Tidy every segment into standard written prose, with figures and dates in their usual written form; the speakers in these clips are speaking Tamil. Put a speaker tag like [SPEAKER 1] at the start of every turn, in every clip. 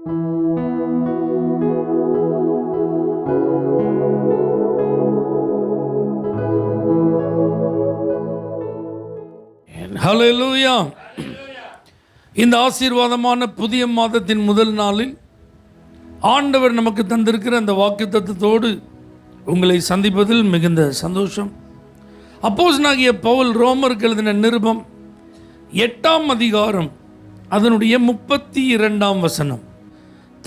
[SPEAKER 1] ஹல்லேலூயா. இந்த ஆசீர்வாதமான புதிய மாதத்தின் முதல் நாளில் ஆண்டவர் நமக்கு தந்திருக்கிற அந்த வாக்குத்தத்தத்தோடு உங்களை சந்திப்பதில் மிகுந்த சந்தோஷம். அப்போஸ்தலனாகிய பவுல் ரோமருக்கு எழுதின நிருபம் 8ஆம் அதிகாரம் அதனுடைய 32ஆம் வசனம்,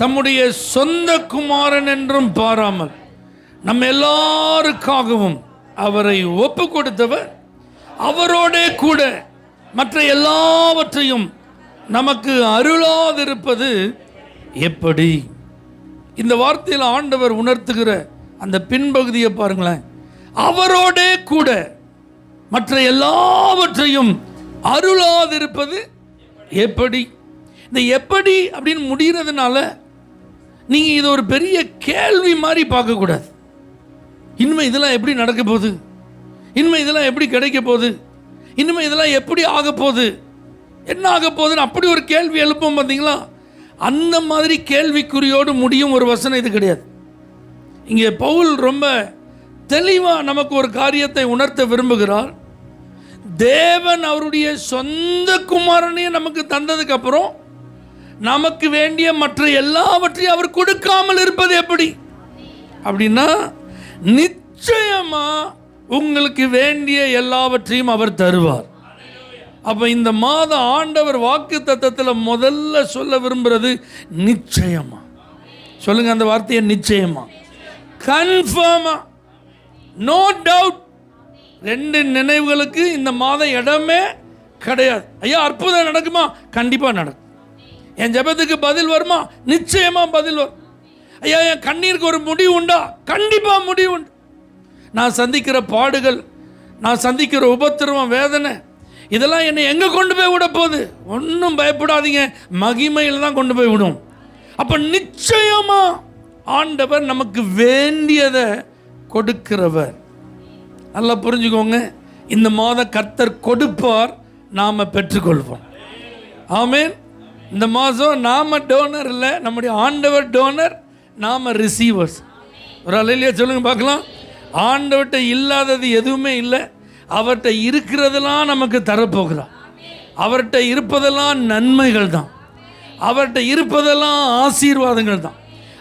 [SPEAKER 1] தம்முடைய சொந்த குமாரன் என்றும் பாராமல் நம்ம எல்லாருக்காகவும் அவரை ஒப்பு கொடுத்தவர் அவரோடே கூட மற்ற எல்லாவற்றையும் நமக்கு அருளாதிருப்பது எப்படி? இந்த வார்த்தையில் ஆண்டவர் உணர்த்துகிற அந்த பின்பகுதியை பாருங்களேன். அவரோடே கூட மற்ற எல்லாவற்றையும் அருளாதிருப்பது எப்படி? இந்த எப்படி அப்படின்னு முடிகிறதுனால நீங்கள் இதை ஒரு பெரிய கேள்வி மாதிரி பார்க்கக்கூடாது. இனிமேல் இதெல்லாம் எப்படி நடக்க போகுது, இனிமேல் இதெல்லாம் எப்படி கிடைக்க போகுது, இனிமேல் இதெல்லாம் எப்படி ஆக போகுது, என்ன ஆக போகுதுன்னு அப்படி ஒரு கேள்வி எழுப்போம் பார்த்தீங்களா? அந்த மாதிரி கேள்விக்குறியோடு முடியும் ஒரு வசனம் இது கிடையாது. இங்கே பவுல் ரொம்ப தெளிவாக நமக்கு ஒரு காரியத்தை உணர்த்த விரும்புகிறார். தேவன் அவருடைய சொந்த குமாரனையே நமக்கு தந்ததுக்கு அப்புறம் நமக்கு வேண்டிய மற்ற எல்லாவற்றையும் அவர் கொடுக்காமல் இருப்பது எப்படி அப்படின்னா, நிச்சயமா உங்களுக்கு வேண்டிய எல்லாவற்றையும் அவர் தருவார். அப்போ இந்த மாத ஆண்டவர் வாக்குத்தத்தத்தில் முதல்ல சொல்ல விரும்புகிறது நிச்சயமா. சொல்லுங்க அந்த வார்த்தையை, நிச்சயமா, கன்ஃபார்மா, நோ டவுட். ரெண்டு நினைவுகளுக்கு இந்த மாதம் இடமே கிடையாது. ஐயா அற்புதம் நடக்குமா? கண்டிப்பாக நடக்கும். என் ஜெபத்துக்கு பதில் வருமா? நிச்சயமா பதில் வரும். ஐயா என் கண்ணீருக்கு ஒரு முடிவு உண்டா? கண்டிப்பாக முடிவு உண்டு. நான் சந்திக்கிற பாடுகள், நான் சந்திக்கிற உபத்திரவம், வேதனை, இதெல்லாம் என்னை எங்கே கொண்டு போய் விட போகுது? ஒன்றும் பயப்படாதீங்க, மகிமையில் தான் கொண்டு போய் விடும். அப்போ நிச்சயமா ஆண்டவர் நமக்கு வேண்டியதை கொடுக்கிறவர். நல்லா புரிஞ்சுக்கோங்க, இந்த மாதம் கர்த்தர் கொடுப்பார், நாம் பெற்றுக்கொள்வோம். ஆமென். இந்த மாதம் நாம் டோனர் இல்லை, நம்முடைய ஆண்டவர் டோனர், நாம் ரிசீவர்ஸ். ஒரு அல்லேலூயா சொல்லுங்க பார்க்கலாம். ஆண்டவர்கிட்ட இல்லாதது எதுவுமே இல்லை, அவர்கிட்ட இருக்கிறதெல்லாம் நமக்கு தரப்போகிறார். அவர்கிட்ட இருப்பதெல்லாம் நன்மைகள் தான், அவர்கிட்ட இருப்பதெல்லாம் ஆசீர்வாதங்கள் தான்,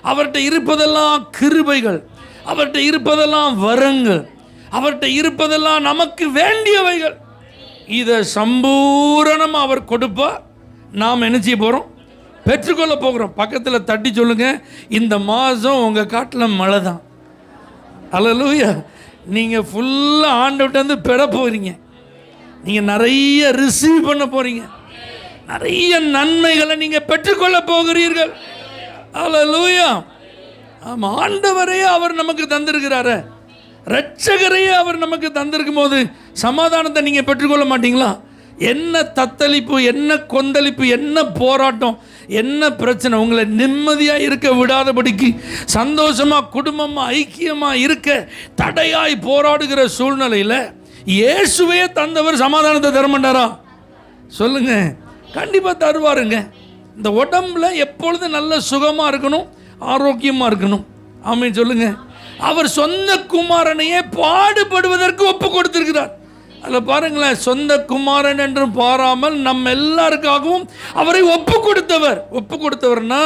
[SPEAKER 1] அவர்கிட்ட இருப்பதெல்லாம் கிருபைகள், அவர்கிட்ட இருப்பதெல்லாம் வரங்கள், அவர்கிட்ட இருப்பதெல்லாம் நமக்கு வேண்டியவைகள். இதை சம்பூரணமாக அவர் கொடுப்பார். நாம் என்ன செய்ய போகிறோம்? பெற்றுக்கொள்ள போகிறோம். பக்கத்தில் தட்டி சொல்லுங்க, இந்த மாதம் உங்கள் காட்டில் மழை தான். அல்லேலூயா. நீங்கள் ஃபுல்லாக ஆண்டவர்கிட்ட வந்து பெற போகிறீங்க. நீங்கள் நிறைய ரிசீவ் பண்ண போகிறீங்க. நிறைய நன்மைகளை நீங்கள் பெற்றுக்கொள்ள போகிறீர்கள். அல்லேலூயா. ஆமாம், ஆண்டவரையே அவர் நமக்கு தந்திருக்கிறாரு, இரட்சகரையே அவர் நமக்கு தந்திருக்கும் போது சமாதானத்தை நீங்கள் பெற்றுக்கொள்ள மாட்டீங்களா? என்ன தத்தளிப்பு, என்ன கொந்தளிப்பு, என்ன போராட்டம், என்ன பிரச்சனை உங்களை நிம்மதியாக இருக்க விடாதபடிக்கு, சந்தோஷமாக குடும்பமாக ஐக்கியமாக இருக்க தடையாய் போராடுகிற சூழ்நிலையில் இயேசுவே தந்தவர் சமாதானத்தை தரமாட்டாரா? சொல்லுங்க, கண்டிப்பாக தருவாருங்க. இந்த உடம்புல எப்பொழுதும் நல்ல சுகமாக இருக்கணும், ஆரோக்கியமாக இருக்கணும். ஆமென் சொல்லுங்க. அவர் சொந்த குமாரனையே பாடுபடுவதற்கு ஒப்பு கொடுத்திருக்கிறார். அதில் பாருங்களேன், சொந்த குமாரன் என்றும் பாராமல் நம்ம எல்லாருக்காகவும் அவரை ஒப்பு கொடுத்தவர். ஒப்பு கொடுத்தவர்னா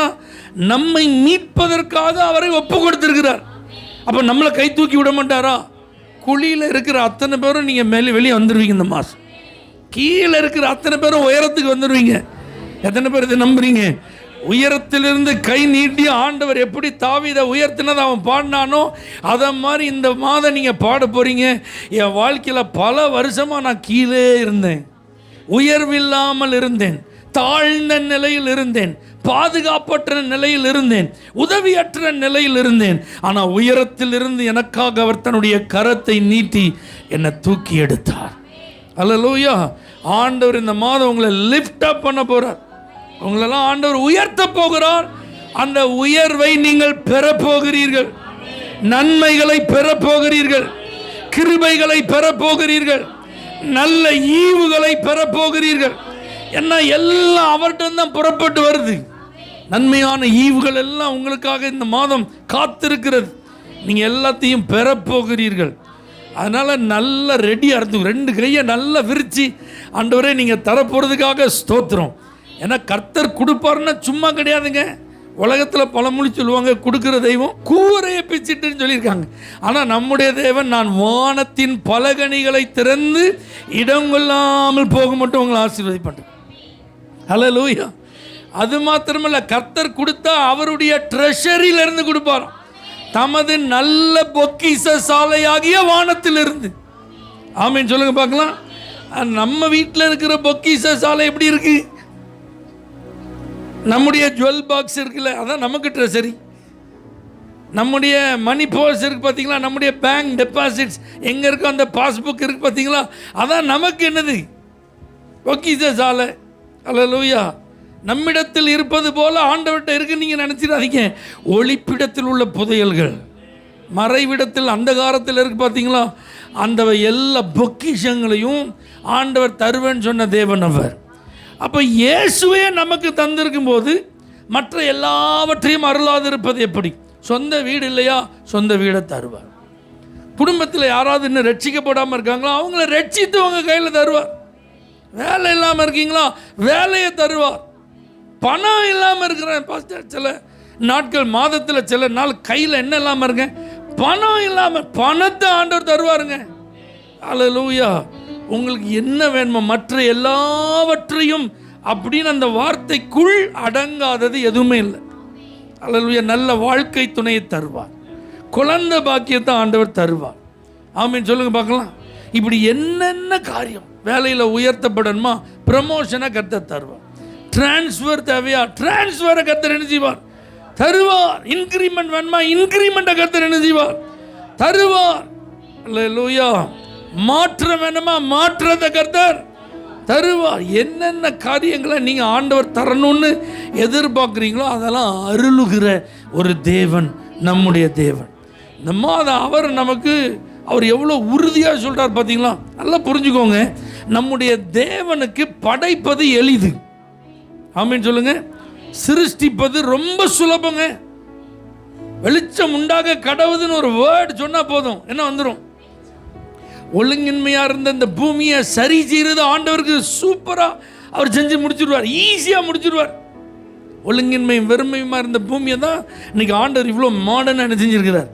[SPEAKER 1] நம்மை மீட்பதற்காக அவரை ஒப்பு கொடுத்திருக்கிறார். அப்போ நம்மளை கை தூக்கி விட மாட்டாரா? குழியில் இருக்கிற அத்தனை பேரும் நீங்கள் வெளியே வந்துடுவீங்க. இந்த மாதம் கீழே இருக்கிற அத்தனை பேரும் உயரத்துக்கு வந்துடுவீங்க. எத்தனை பேர் இதை நம்புறீங்க? உயரத்திலிருந்து கை நீட்டி ஆண்டவர் எப்படி தாவீதை உயர்த்தினதை அவன் பாடினானோ அதை மாதிரி இந்த மாதம் நீங்கள் பாட போகிறீங்க. என் வாழ்க்கையில் பல வருஷமாக நான் கீழே இருந்தேன், உயர்வில்லாமல் இருந்தேன், தாழ்ந்த நிலையில் இருந்தேன், பாதுகாப்பற்ற நிலையில் இருந்தேன், உதவியற்ற நிலையில் இருந்தேன். ஆனால் உயரத்தில் இருந்து எனக்காக அவர் தன்னுடைய கரத்தை நீட்டி என்னை தூக்கி எடுத்தார். அல்லேலூயா. ஆண்டவர் இந்த மாதம் உங்களை லிஃப்ட் அப் பண்ண போகிறார். உங்களெல்லாம் ஆண்டவர் உயர்த்த போகிறார். அந்த உயர்வை நீங்கள் பெறப்போகிறீர்கள், நன்மைகளை பெறப்போகிறீர்கள், கிருபைகளை பெறப்போகிறீர்கள், நல்ல ஈவுகளை பெறப்போகிறீர்கள். என்ன எல்லாம் அவர்கிட்ட தான் புறப்பட்டு வருது. நன்மையான ஈவுகள் எல்லாம் உங்களுக்காக இந்த மாதம் காத்திருக்கிறது. நீங்கள் எல்லாத்தையும் பெறப்போகிறீர்கள். அதனால் நல்லா ரெடியாக இருந்து 2 கையை நல்லா விரித்து, ஆண்டவரே நீங்கள் தரப்போகிறதுக்காக ஸ்தோத்திரம். ஏன்னா கர்த்தர் கொடுப்பாருன்னா சும்மா கிடையாதுங்க. உலகத்தில் பழமொழி சொல்லுவாங்க, கொடுக்குற தெய்வம் கூரையை பிச்சுட்டுன்னு சொல்லியிருக்காங்க. ஆனால் நம்முடைய தேவன், நான் வானத்தின் பலகணிகளை திறந்து இடங்கொள்ளாமல் போக மட்டும் உங்களை ஆசீர்வதிப்பேன். ஹல்லேலூயா. அது மாத்திரமல்ல, கர்த்தர் கொடுத்தா அவருடைய ட்ரெஷரியிலிருந்து கொடுப்பாராம், தமது நல்ல பொக்கிஷ சாலையாகிய வானத்திலிருந்து. ஆமீன் சொல்லுங்க பார்க்கலாம். நம்ம வீட்டில் இருக்கிற பொக்கிஷ சாலை எப்படி இருக்கு? நம்முடைய ஜுவல் பாக்ஸ் இருக்குல்ல, அதான் நமக்கு ட்ரெஷரி. நம்முடைய மணி பர்ஸ் இருக்குது பார்த்தீங்களா, நம்முடைய பேங்க் டெபாசிட்ஸ் எங்கே இருக்கோ அந்த பாஸ்புக் இருக்குது பார்த்தீங்களா, அதான் நமக்கு என்னது? பொக்கிஷ சாலை. அல்லேலூயா. நம்மிடத்தில் இருப்பது போல ஆண்டவர்கிட்ட இருக்குன்னு நீங்கள் நினச்சிடாதீங்க. ஒளிப்பிடத்தில் உள்ள புதையல்கள், மறைவிடத்தில் அந்தகாரத்தில் இருக்கு பார்த்தீங்களா, அந்த எல்லா பொக்கிஷங்களையும் ஆண்டவர் தருவேன்னு சொன்ன தேவன் அவர். அப்போ இயேசுவே நமக்கு தந்திருக்கும் போது மற்ற எல்லாவற்றையும் அருளாது இருப்பது எப்படி? சொந்த வீடு இல்லையா, சொந்த வீடை தருவார். குடும்பத்தில் யாராவது இன்னும் ரட்சிக்கப்படாமல் இருக்காங்களோ அவங்கள ரட்சித்து உங்கள் கையில் தருவார். வேலை இல்லாமல் இருக்கீங்களா, வேலையை தருவார். பணம் இல்லாமல் இருக்கிறேன் பாஸ்டர், சில நாட்கள் மாதத்தில் சில நாள் கையில் என்ன இல்லாமல் இருக்கேன், பணம் இல்லாமல், பணத்தை ஆண்டவர் தருவாருங்க. அல்லேலூயா. உங்களுக்கு என்ன வேணுமோ மற்ற எல்லாவற்றையும் அப்படின்னு அந்த வார்த்தைக்குள் அடங்காதது எதுவுமே இல்லை. அல்லேலூயா. நல்ல வாழ்க்கை துணையை தருவார், குழந்தை பாக்கியத்தை ஆண்டவர் தருவார். ஆமீன் சொல்லுங்க பார்க்கலாம். இப்படி என்னென்ன காரியம், வேலையில் உயர்த்தப்படணுமா, ப்ரமோஷனை கர்த்தர் தருவார். டிரான்ஸ்ஃபர் தேவையா, டிரான்ஸ்ஃபரை கர்த்தர் என்ன செய்வார்? தருவார். இன்க்ரிமெண்ட் வேணுமா, இன்க்ரிமெண்ட்டை கர்த்தர் என்ன செய்வார்? தருவார். அல்லேலூயா. மாற்றம் வேணுமா, மாற்றத்தை கர்த்தர் தருவார். என்னென்ன காரியங்களை நீங்கள் ஆண்டவர் தரணும்னு எதிர்பார்க்குறீங்களோ அதெல்லாம் அருளுகிற ஒரு தேவன் நம்முடைய தேவன். இந்த மாதம் அவர் நமக்கு, அவர் எவ்வளோ உறுதியாக சொல்கிறார் பார்த்தீங்களா? நல்லா புரிஞ்சுக்கோங்க. நம்முடைய தேவனுக்கு படைப்பது எளிது. ஆமீன் சொல்லுங்க. சிருஷ்டிப்பது ரொம்ப சுலபங்க. வெளிச்சம் உண்டாக கடவுதுன்னு ஒரு வேர்டு சொன்னால் போதும், என்ன வந்துடும்? ஒழுங்கின்மையாக இருந்த இந்த பூமியை சரி செய்கிறது ஆண்டவருக்கு சூப்பராக அவர் செஞ்சு முடிச்சிடுவார், ஈஸியாக முடிச்சிடுவார். ஒழுங்கின்மையும் வெறுமையுமா இருந்த பூமியை தான் இன்னைக்கு ஆண்டவர் இவ்வளோ மாடர்னாக செஞ்சிருக்கிறார்,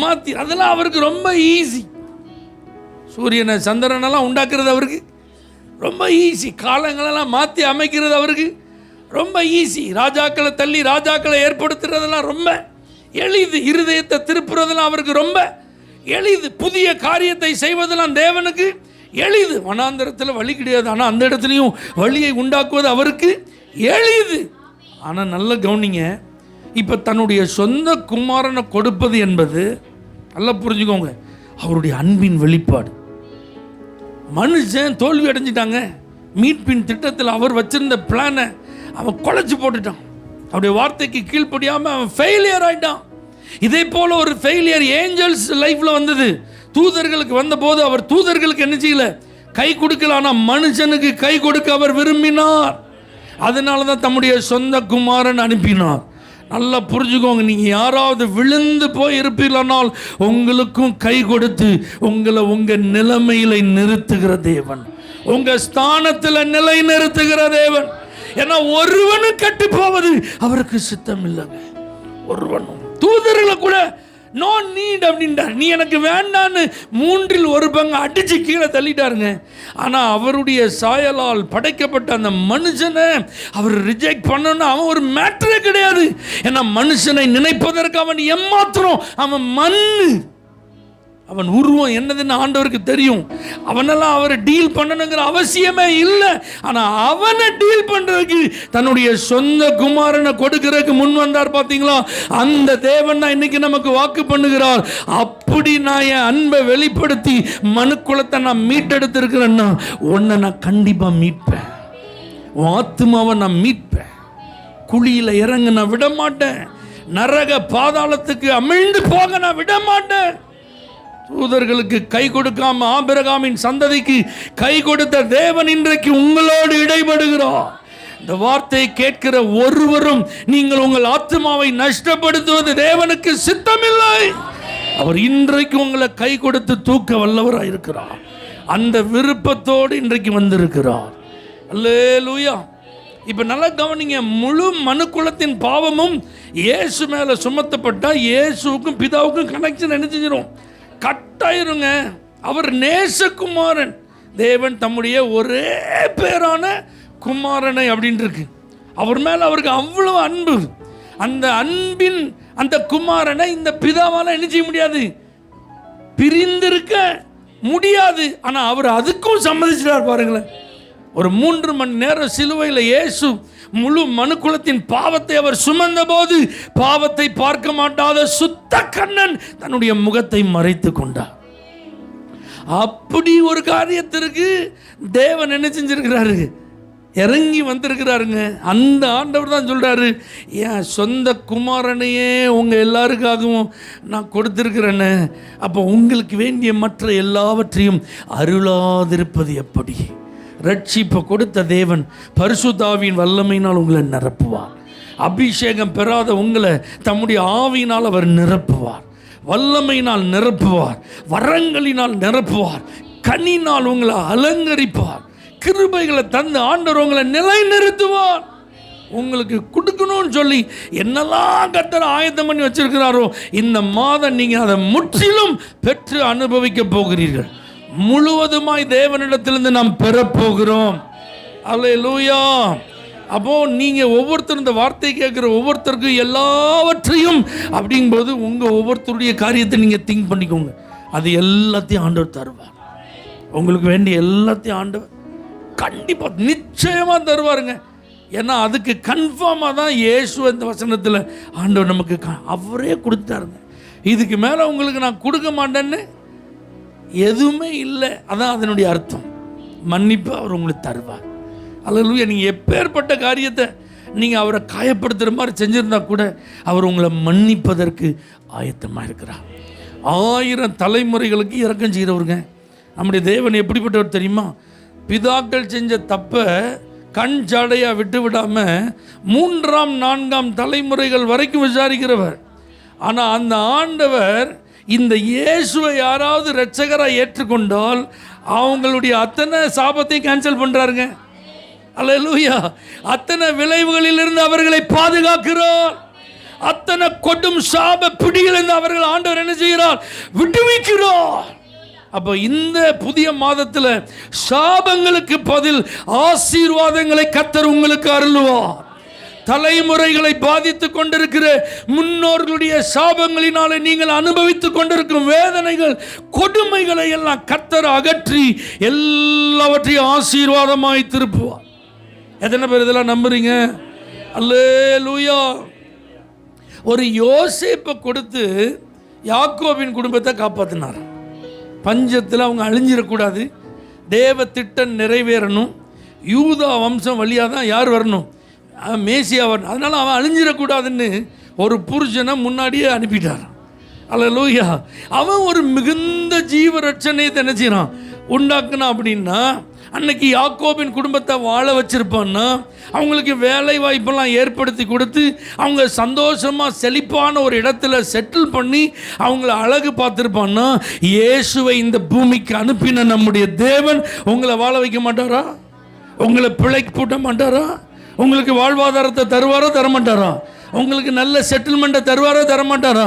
[SPEAKER 1] மாற்றி. அதெல்லாம் அவருக்கு ரொம்ப ஈஸி. சூரியனை சந்திரனெல்லாம் உண்டாக்குறது அவருக்கு ரொம்ப ஈஸி. காலங்களெல்லாம் மாற்றி அமைக்கிறது அவருக்கு ரொம்ப ஈஸி. ராஜாக்களை தள்ளி ராஜாக்களை ஏற்படுத்துறதெல்லாம் ரொம்ப எளிது. இருதயத்தை திருப்புறதெல்லாம் அவருக்கு ரொம்ப எளிது. புதிய காரியத்தை செய்வதெல்லாம் தேவனுக்கு எளிது. வனாந்தரத்தில் வழி கிடையாது, ஆனால் அந்த இடத்துலையும் வழியை உண்டாக்குவது அவருக்கு எளிது. ஆனால் நல்ல கவனிங்க, இப்போ தன்னுடைய சொந்த குமாரனை கொடுப்பது என்பது, நல்லா புரிஞ்சுக்கோங்க, அவருடைய அன்பின் வெளிப்பாடு. மனுஷன் தோல்வி அடைஞ்சிட்டாங்க. மீட்பின் திட்டத்தில் அவர் வச்சிருந்த பிளானை அவன் குலைச்சி போட்டுட்டான். அவருடைய வார்த்தைக்கு கீழ்ப்படியாமல் அவன் ஃபெயிலியர் ஆயிட்டான். இதே போல ஒரு ஃபெயிலியர் ஏஞ்சல்ஸ் லைஃப்ல வந்தது. தூதர்களுக்கு வந்தபோது அவர் தூதர்களுக்கு என்ன செய்யல, கை கொடுக்கல. ஆனால் மனுஷனுக்கு கை கொடுக்க அவர் விரும்பினார். அதனால தான் தம்முடைய சொந்த குமாரன் அனுப்பினார். நல்லா புரிஞ்சுக்கோங்க. நீங்கள் யாராவது விழுந்து போய் இருப்பீர்களானால் உங்களுக்கும் கை கொடுத்து உங்களை உங்கள் நிலைமையில நிறுத்துகிற தேவன், உங்கள் ஸ்தானத்தில் நிலை நிறுத்துகிற தேவன். ஏன்னா ஒருவனும் கட்டு போவது அவருக்கு சித்தம் இல்லைங்க. ஒருவனும். தூதர்களை கூட நோ நீட் அப்படின்றார். நீ எனக்கு வேண்டான்னு 3/1 அடிச்சு கீழே தள்ளிட்டாருங்க. ஆனால் அவருடைய சாயலால் படைக்கப்பட்ட அந்த மனுஷனை அவர் ரிஜெக்ட் பண்ணணும்னு அவன் ஒரு மேட்டரே கிடையாது. ஏன்னா மனுஷனை நினைப்பதற்கு அவன் எம்மாத்திரம், அவன் மண்ணு, அவன் உருவம் என்னதுன்னு ஆண்டவருக்கு தெரியும். அவனெல்லாம் அவரை டீல் பண்ணணுங்கிற அவசியமே இல்லை. ஆனால் அவனை டீல் பண்ணுறதுக்கு தன்னுடைய சொந்த குமாரனை கொடுக்கறதுக்கு முன் வந்தார் பார்த்தீங்களா? அந்த தேவன் தான் இன்னைக்கு நமக்கு வாக்கு பண்ணுகிறார். அப்படி நான் என் அன்பை வெளிப்படுத்தி மனுக்குலத்தை நான் மீட்டெடுத்திருக்கிறேன்னா உன்னை நான் கண்டிப்பாக மீட்பேன். உன் ஆத்துமாவை நான் மீட்பேன். குழியில் இறங்க நான் விட மாட்டேன். நரக பாதாளத்துக்கு அமிழ்ந்து போக நான் விட மாட்டேன். தூதர்களுக்கு கை கொடுக்காம ஆபிரகாமின் சந்ததிக்கு கை கொடுத்த தேவன் இன்றைக்கு உங்களோடு இடைபடுகிறார். இந்த வார்த்தையை கேட்கிற ஒருவரும் நீங்கள் உங்கள் ஆத்மாவை நஷ்டப்படுத்துவது தேவனுக்கு சித்தமில்லை. அவர் இன்றைக்கு உங்களை கை கொடுத்து தூக்க வல்லவராக இருக்கிறார். அந்த விருப்பத்தோடு இன்றைக்கு வந்திருக்கிறார். அல்லேலூயா. இப்போ நல்லா கவனிங்க, முழு மனுக்குலத்தின் பாவமும் இயேசு மேலே சுமத்தப்பட்டால் இயேசுவுக்கும் பிதாவுக்கும் கனெக்ஷன் என்ன செஞ்சிடும்? கட்டாயிருங்க. அவர் நேசகுமாரன், தேவன் தம்முடைய ஒரே பேரான குமாரனை அப்படின்னு இருக்கு. அவர் மேலே அவருக்கு அவ்வளவு அன்பு. அந்த அன்பின் அந்த குமாரனை இந்த பிதாவால் என்ன செய்ய முடியாது? பிரிந்திருக்க முடியாது. ஆனால் அவர் அதுக்கும் சம்மதிச்சிட்டார். பாருங்களேன், ஒரு 3 மணி நேரம் சிலுவையில் இயேசு முழு மனுக்குலத்தின் பாவத்தை அவர் சுமந்த போது பாவத்தை பார்க்க மாட்டாத சுத்த கண்ணன் தன்னுடைய முகத்தை மறைத்து கொண்டார். அப்படி ஒரு காரியத்திற்கு தேவன் என்ன செஞ்சிருக்கிறாரு? இறங்கி வந்திருக்கிறாருங்க. அந்த ஆண்டவர் தான் சொல்கிறாரு, என் சொந்த குமாரனையே உங்கள் எல்லாருக்காகவும் நான் கொடுத்துருக்கிறேன்னு. அப்போ உங்களுக்கு வேண்டிய மற்ற எல்லாவற்றையும் அருளாதிருப்பது எப்படி? ரட்சிப்பை கொடுத்த தேவன் பரிசுத்தாவியின் வல்லமையினால் உங்களை நிரப்புவார். அபிஷேகம் பெறாத உங்களை தம்முடைய ஆவியினால் அவர் நிரப்புவார். வல்லமையினால் நிரப்புவார். வரங்களினால் நிரப்புவார். கனினால் உங்களை அலங்கரிப்பார். கிருபைகளை தந்து ஆண்டவர் உங்களை நிலைநிறுத்துவார். உங்களுக்கு கொடுக்கணும்னு சொல்லி என்னெல்லாம் கர்த்தர் ஆயத்தம் பண்ணி வச்சிருக்கிறாரோ இந்த மாதம் நீங்கள் அதை முற்றிலும் பெற்று அனுபவிக்க போகிறீர்கள். முழுவதுமாய் தேவனிடத்திலிருந்து நாம் பெறப்போகிறோம். அல்லேலூயா. அப்போ நீங்க ஒவ்வொருத்தரும் இந்த வார்த்தை கேட்குற ஒவ்வொருத்தருக்கும் எல்லாவற்றையும் அப்படிங்கும்போது உங்கள் ஒவ்வொருத்தருடைய காரியத்தை நீங்கள் திங்க் பண்ணிக்கோங்க. அது எல்லாத்தையும் ஆண்டவர் தருவார். உங்களுக்கு வேண்டிய எல்லாத்தையும் ஆண்டவர் கண்டிப்பாக நிச்சயமாக தருவாருங்க. ஏன்னா அதுக்கு கன்ஃபார்மாக தான் இயேசு இந்த வசனத்தில் ஆண்டவர் நமக்கு அவரே கொடுத்தாருங்க. இதுக்கு மேலே உங்களுக்கு நான் கொடுக்க மாட்டேன்னு எதுவுமே இல்லை. அதான் அதனுடைய அர்த்தம். மன்னிப்பு அவர் உங்களுக்கு தருவார். அல்லேலூயா. நீங்கள் எப்பேற்பட்ட காரியத்தை நீங்கள் அவரை காயப்படுத்துகிற மாதிரி செஞ்சுருந்தா கூட அவர் உங்களை மன்னிப்பதற்கு ஆயத்தமாக இருக்கிறார். 1000 தலைமுறைகளுக்கு இரக்கம் செய்கிறவருங்க நம்முடைய தேவன். எப்படிப்பட்டவர் தெரியுமா? பிதாக்கள் செஞ்ச தப்பை கண் ஜாடையாக விட்டு விடாமல் 3ஆம் 4ஆம் தலைமுறைகள் வரைக்கும் விசாரிக்கிறவர். ஆனால் அந்த ஆண்டவர் இந்த இயேசுவை யாராவது இரட்சகராக ஏற்றுக்கொண்டால் அவங்களுடைய அத்தனை சாபத்தை கேன்சல் பண்ணுறாருங்க. அல்லேலூயா. அத்தனை விளைவுகளிலிருந்து அவர்களை பாதுகாக்கிறார். அத்தனை கொடும் சாப பிடியிலிருந்து அவர்கள் ஆண்டவர் என்ன செய்கிறார்? விடுவிக்கிறார். அப்போ இந்த புதிய மாதத்தில் சாபங்களுக்கு பதில் ஆசீர்வாதங்களை கர்த்தர் உங்களுக்கு அருளுவார். தலைமுறைகளை பாதித்துக் கொண்டிருக்கிற முன்னோர்களுடைய சாபங்களினாலே நீங்கள் அனுபவித்துக் கொண்டிருக்கும் வேதனைகள், கொடுமைகளை எல்லாம் கர்த்தர் அகற்றி எல்லாவற்றையும் ஆசீர்வாதமாய் திருப்புவார். எத்தனை பேர் இதெல்லாம் நம்புறீங்க? அல்லேலூயா. ஒரு யோசேப்பை கொடுத்து யாக்கோபின் குடும்பத்தை காப்பாற்றினார். பஞ்சத்தில் அவங்க அழிஞ்சிடக்கூடாது, தேவ திட்டம் நிறைவேறணும், யூதா வம்சம் வழியாக தான் யார் வரணும்? மேசியா வரணும். அதனால் அவன் அழிஞ்சிடக்கூடாதுன்னு ஒரு புருஷனை முன்னாடியே அனுப்பிட்டார். அல்லேலூயா. அவன் ஒரு மிகுந்த ஜீவ ரட்சணையை என்ன செய்யறான்? உண்டாக்குனா. அப்படின்னா அன்னைக்கு யாக்கோபின் குடும்பத்தை வாழ வச்சிருப்பான்னா, அவங்களுக்கு வேலை வாய்ப்பெல்லாம் ஏற்படுத்தி கொடுத்து அவங்க சந்தோஷமாக செழிப்பான ஒரு இடத்துல செட்டில் பண்ணி அவங்கள அழகு பார்த்துருப்பான்னா, இயேசுவை இந்த பூமிக்கு அனுப்பின நம்முடைய தேவன் உங்களை வாழ வைக்க மாட்டாரா? உங்களை பிழைக்கு பூட்ட மாட்டாரா? உங்களுக்கு வாழ்வாதாரத்தை தருவாரோ தரமாட்டாரா? உங்களுக்கு நல்ல செட்டில்மெண்ட்டை தருவாரோ தரமாட்டாரா?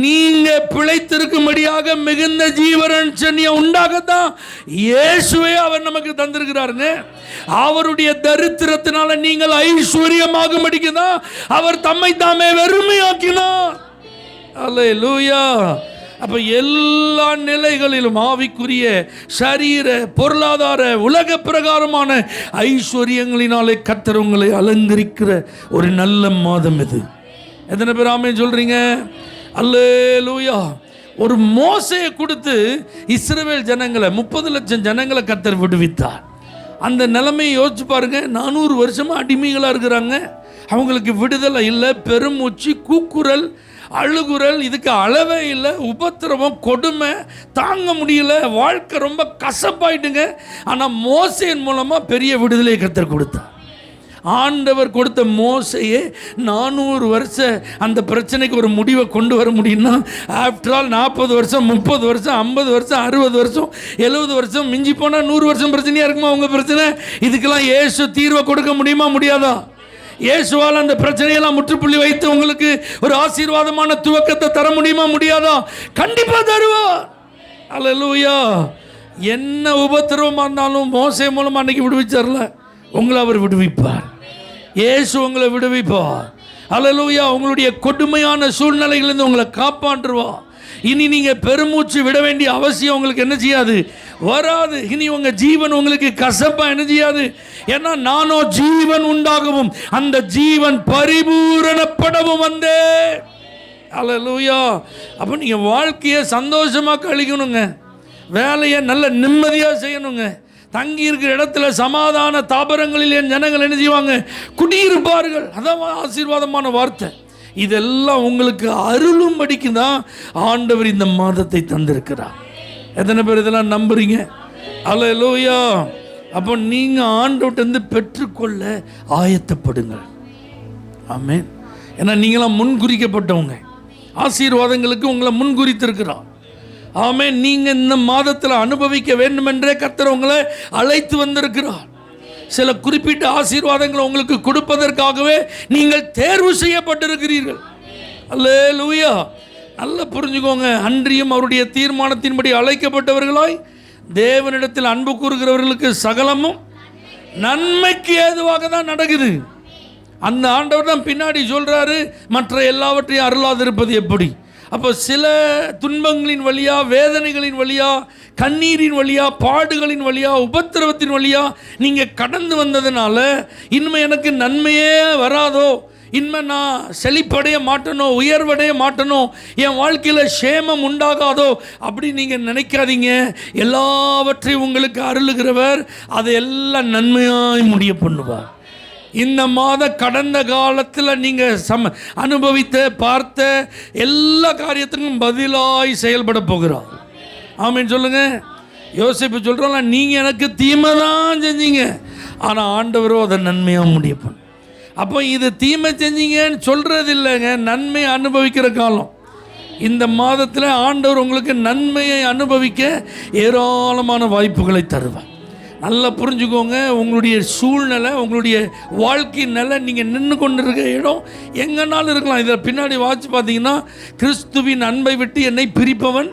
[SPEAKER 1] நீங்க பிழைத்திருக்கும்படியாக மிகுந்த ஜீவரட்சணியை உண்டாகத்தான் இயேசுவே அவர் நமக்கு தந்திருக்கிறாருங்க. அவருடைய தரித்திரத்தினால நீங்கள் ஐஸ்வர்யமாக முடிக்குதான் அவர் தம்மை தாமே வெறுமையாக்கினார். அல்லேலூயா. அப்போ எல்லா நிலைகளிலும் ஆவிக்குரிய, சரீர, பொருளாதார, உலக பிரகாரமான ஐஸ்வர்யங்களினாலே கர்த்தர் உங்களை அலங்கரிக்கிற ஒரு நல்ல மாதம் இது. எத்தனை பேர் ஆமென் சொல்றீங்க? அல்லேலூயா. ஒரு மோசையை கொடுத்து இஸ்ரவேல் ஜனங்களை 30 லட்சம் ஜனங்களை கர்த்தர் விடுவித்தார். அந்த நிலைமையை யோசிச்சு பாருங்க. 400 வருஷமா அடிமைகளாக இருக்கிறாங்க. அவங்களுக்கு விடுதலை இல்லை. பெருமூச்சு, கூக்குரல், அழுகுரல், இதுக்கு அளவே இல்லை. உபத்திரவம், கொடுமை தாங்க முடியல. வாழ்க்கை ரொம்ப கசப்பாயிட்டுங்க. ஆனால் மோசேயின் மூலமாக பெரிய விடுதலையை கர்த்தர் கொடுத்தார். ஆண்டவர் கொடுத்த மோசையே 400 வருஷம் அந்த பிரச்சனைக்கு ஒரு முடிவை கொண்டு வர முடியும்னா, ஆஃப்டர் ஆல் 40 வருஷம் 30 வருஷம் 50 வருஷம் 60 வருஷம் 70 வருஷம் மிஞ்சி போனால் 100 வருஷம் பிரச்சனையாக இருக்குமா உங்கள் பிரச்சனை? இதுக்கெல்லாம் இயேசு தீர்வை கொடுக்க முடியுமா? முடியாதா? இயேசுவால் அந்த பிரச்சனையெல்லாம் முற்றுப்புள்ளி வைத்து உங்களுக்கு ஒரு ஆசீர்வாதமான துவக்கத்தை தர முடியுமா? முடியாதா? கண்டிப்பாக தருவார். அல்லேலூயா. என்ன உபத்திரவமாக இருந்தாலும் மோசே மூலமாக அன்னைக்கு விடுவிச்சார்ல, உங்களை அவர் விடுவிப்பார். இயேசு உங்களை விடுவிப்பார். அல்லேலூயா. உங்களுடைய கொடுமையான சூழ்நிலைகளிலிருந்து உங்களை காப்பாற்றுவார். இனி நீங்கள் பெருமூச்சு விட வேண்டிய அவசியம் உங்களுக்கு என்ன செய்யாது? வராது. இனி உங்கள் ஜீவன் உங்களுக்கு கசப்பாக என்ன செய்யாது? ஏன்னா நானோ ஜீவன் உண்டாகவும் அந்த ஜீவன் பரிபூரணப்படவும் வந்தேன். அல்லேலூயா. அப்போ நீங்கள் வாழ்க்கையை சந்தோஷமாக கழிக்கணுங்க. வேலையை நல்ல நிம்மதியாக செய்யணுங்க. தங்கி இருக்கிற இடத்துல சமாதான தாபரங்களில் என் ஜனங்கள் என்ன செய்வாங்க? குடியிருப்பார்கள். அதான் ஆசீர்வாதமான வார்த்தை. இதெல்லாம் உங்களுக்கு அருளும்படிக்கு தான் ஆண்டவர் இந்த மாதத்தை தந்திருக்கிறார். எத்தனை பேர் இதெல்லாம் நம்புறீங்க? அல்லேலூயா. அப்போ நீங்கள் ஆண்டவர்கிட்ட பெற்றுக்கொள்ள ஆயத்தப்படுங்கள். ஆமென். ஏன்னா நீங்களாம் முன்குறிக்கப்பட்டவங்க. ஆசீர்வாதங்களுக்கு உங்களை முன்குறித்திருக்கிறார். ஆமென். நீங்கள் இந்த மாதத்தில் அனுபவிக்க வேண்டுமென்றே கர்த்தர் உங்களை அழைத்து வந்திருக்கிறார். சில குறிப்பிட்ட ஆசீர்வாதங்களை உங்களுக்கு கொடுப்பதற்காகவே நீங்கள் தேர்வு செய்யப்பட்டிருக்கிறீர்கள். அல்லேலூயா. நல்லா புரிஞ்சுக்கோங்க. அன்றியும் அவருடைய தீர்மானத்தின்படி அழைக்கப்பட்டவர்களாய் தேவனிடத்தில் அன்பு கூறுகிறவர்களுக்கு சகலமும் நன்மைக்கு ஏதுவாக தான் நடக்குது. அந்த ஆண்டவர் தான் பின்னாடி சொல்கிறாரு, மற்ற எல்லாவற்றையும் அருளாதிருப்பது எப்படி? அப்போ சில துன்பங்களின் வழியா, வேதனைகளின் வழியா, கண்ணீரின் வழியா, பாடுகளின் வழியா, உபத்திரவத்தின் வழியா நீங்கள் கடந்து வந்ததுனால இனிமே எனக்கு நன்மையே வராதோ, இனிமே நான் செழிப்படைய மாட்டனோ, உயர்வடைய மாட்டனோ, என் வாழ்க்கையில் சேமம் உண்டாகாதோ அப்படி நீங்கள் நினைக்காதீங்க. எல்லாவற்றையும் உங்களுக்கு அருளுகிறவர் அதையெல்லாம் நன்மையாய் முடிய பண்ணுவார். இந்த மாத கடந்த காலத்தில் நீங்கள் அனுபவித்த பார்த்த எல்லா காரியத்துக்கும் பதிலாய் செயல்பட போகிறார். ஆமென் சொல்லுங்க. யோசிப்பு சொல்கிறோம்ல, நீங்கள் எனக்கு தீமை தான் செஞ்சீங்க, ஆனால் ஆண்டவரோ அதை நன்மையாக முடிய பண்ண. அப்போ இது தீமை செஞ்சீங்கன்னு சொல்கிறது இல்லைங்க, நன்மை அனுபவிக்கிற காலம். இந்த மாதத்தில் ஆண்டவர் உங்களுக்கு நன்மையை அனுபவிக்க ஏராளமான வாய்ப்புகளை தருவார். நல்லா புரிஞ்சுக்கோங்க. உங்களுடைய சூழ்நிலை, உங்களுடைய வாழ்க்கை நிலை, நீங்கள் நின்று கொண்டு இருக்க இடம் எங்கேனாலும் இருக்கலாம். இதில் பின்னாடி வாட்சி பார்த்தீங்கன்னா, கிறிஸ்துவின் அன்பை விட்டு என்னை பிரிப்பவன்,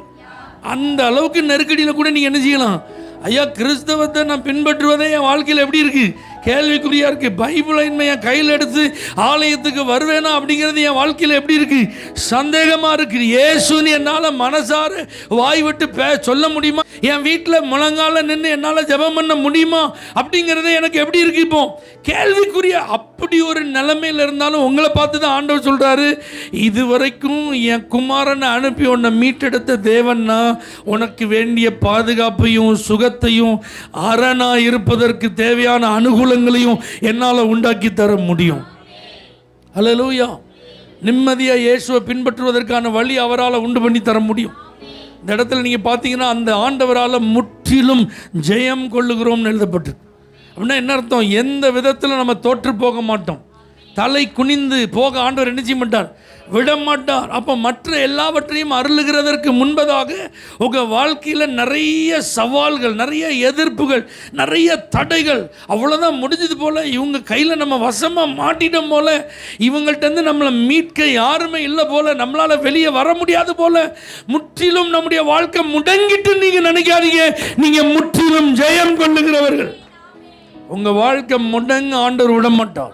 [SPEAKER 1] அந்த அளவுக்கு நெருக்கடியில் கூட நீங்கள் என்ன செய்யலாம்? ஐயா, கிறிஸ்தவத்தை நான் பின்பற்றுவதே என் வாழ்க்கையில் எப்படி இருக்குது? கேள்விக்குறியாக இருக்குது. பைபிளை என் கையில் எடுத்து ஆலயத்துக்கு வருவேனா அப்படிங்கிறது என் வாழ்க்கையில் எப்படி இருக்குது? சந்தேகமாக இருக்குது. இயேசுன்னு என்னால் மனசார வாய் விட்டு சொல்ல முடியுமா? என் வீட்டில் முழங்கால நின்று என்னால் ஜெபம் பண்ண முடியுமா அப்படிங்கிறது எனக்கு எப்படி இருக்குது? இப்போ கேள்விக்குரிய அப்படி ஒரு நிலைமையில் இருந்தாலும் உங்களை பார்த்து தான் ஆண்டவர் சொல்கிறாரு, இதுவரைக்கும் என் குமாரனை அனுப்பி உன்னை மீட்டெடுத்த தேவன்னா உனக்கு வேண்டிய பாதுகாப்பையும் சுகத்தையும் அரணாக இருப்பதற்கு தேவையான அனுகூலங்களையும் என்னால் உண்டாக்கி தர முடியும். அல்லேலூயா. நிம்மதியாக இயேசுவை பின்பற்றுவதற்கான வழி அவரால் உண்டு பண்ணி தர முடியும். இந்த இடத்துல நீங்கள் பார்த்தீங்கன்னா, அந்த ஆண்டவரால் முற்றிலும் ஜெயம் கொள்ளுகிறோம்னு எழுதப்பட்டிருக்கு. அப்படின்னா என்ன அர்த்தம்? எந்த விதத்தில் நம்ம தோற்று போக மாட்டோம். தலை குனிந்து போக ஆண்டவர் என்ன செய்ய மாட்டார்? விட மாட்டார். அப்போ மற்ற எல்லாவற்றையும் அருளுகிறதற்கு முன்பதாக உங்கள் வாழ்க்கையில் நிறைய சவால்கள், நிறைய எதிர்ப்புகள், நிறைய தடைகள், அவ்வளோதான் முடிஞ்சது போல், இவங்க கையில் நம்ம வசமாக மாட்டிட்டோம் போல், இவங்கள்ட்டேருந்து நம்மளை மீட்க யாருமே இல்லை போல், நம்மளால் வெளியே வர முடியாது போல், முற்றிலும் நம்முடைய வாழ்க்கை முடங்கிட்டு நீங்கள் நினைக்காதீங்க. நீங்கள் முற்றிலும் ஜெயம் கொள்ளுகிறவர்கள். உங்கள் வாழ்க்கை முடங்க ஆண்டவர் விட மாட்டார்.